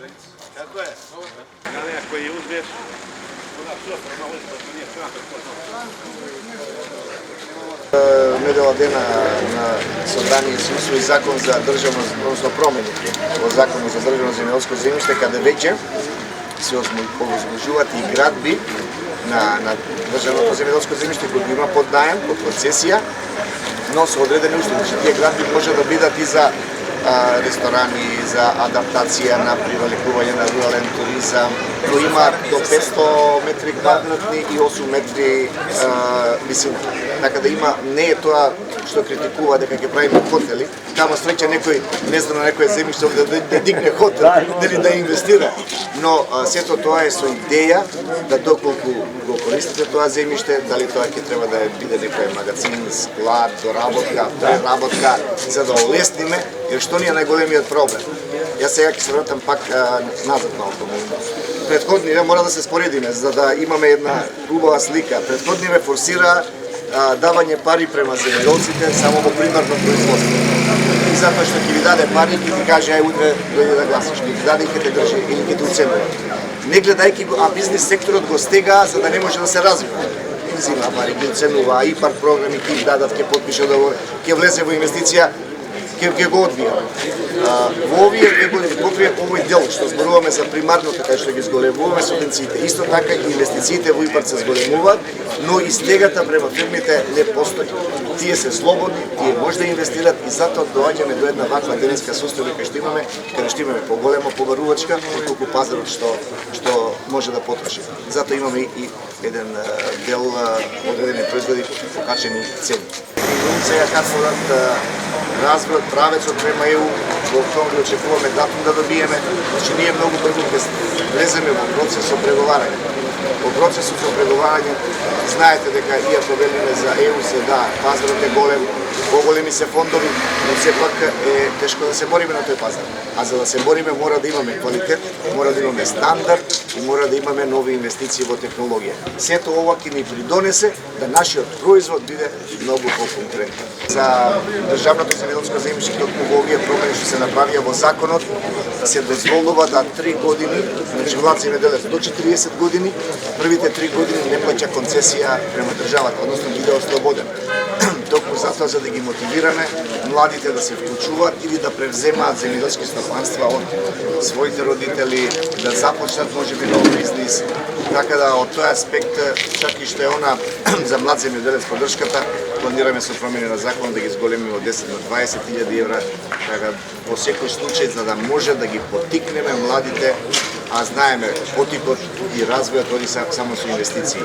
Kako je? Ako je uzmeš, Недела дена на собрание се усвои закон за државно, односно промени во законот за државно земјоделско земјиште, каде веќе се овозможуваат и градби на државното земјоделско земјиште кои има под наем, под концесија, но со одредени услови. Тие градби може да бидат и за ресторани, за адаптација на привлекување на рурален туризам, но има до 500 метри квадратни и 8 метри висина. Така да има, не е тоа што критикува дека ќе правиме хотели, тамо среќа некој не зна на некој земјиште да дигне хотел, дали да инвестира, но сето тоа е со идеја да доколку го користите тоа земјиште, дали тоа ќе треба да биде некој магазин, склад, доработка, преработка, за да олесниме, jer што ни е најголемиот проблем. Јас сега ќе се вратам пак назад малку. Претходниве мора да се споредиме за да имаме една убава слика. Претходниве форсира давање пари према земјоделците само во примарно производство. И затоа што ќе ви даде пари, ќе ти каже ај утре дојде да гласаш, ќе ти даде и ќе те држи или ќе те уценува. Не гледајќи го, а бизнес секторот го стега за да не може да се развива. Зима пари, ќе уценува, ИПАР програми ќе им дадат, ќе подпише договор, ќе влезе во инвестиција, ќе го одбија. Во овие 2 години, покрие овој дел што зборуваме за примарното, кај што ги зголемуваме субвенциите, исто така и инвестициите во ИПАР се зголемуваат, но и стегата према фирмите не постои. Тие се слободни, тие може да инвестират и затоа доаѓаме до една ваква денеска состојба кај што имаме, каде што имаме поголема побарувачка, отколку пазарот што може да потроши. Затоа имаме и еден дел одредени производи покачени цени. Сега кацнат развојот, правецот према ЕУ, во октомври очекуваме датум да добиеме, значи ние многу брзо ќе влеземе во процес со преговарање. Во процесот со преговарање знаете дека иако велиме за ЕУ се да, пазарот е голем, поголеми се фондови, но сепак е тешко да се бориме на тој пазар. А за да се бориме мора да имаме квалитет, мора да имаме стандард и мора да имаме нови инвестиции во технологија. Сето ова ќе ни придонесе да нашиот производ биде многу поконкурентен. За државното земјоделско земјиште во овие промени што се направија во законот се дозволува да 3 години, значи влад земјоделец до 40 години, првите 3 години не плаќа концесија према државата, односно биде ослободен. Токму затоа за да ги мотивираме младите да се вклучуваат или да превземаат земјоделски стопанства од своите родители, да започнат можеби нов бизнис. Така да од тој аспект, чак и што е она за млад земјоделец поддршката, планираме со промени на закон да ги зголемиме од 10 на 20.000 евра, така во секој случај за да може да ги поттикнеме младите, а знаеме потикот и развојот оди само со инвестиции.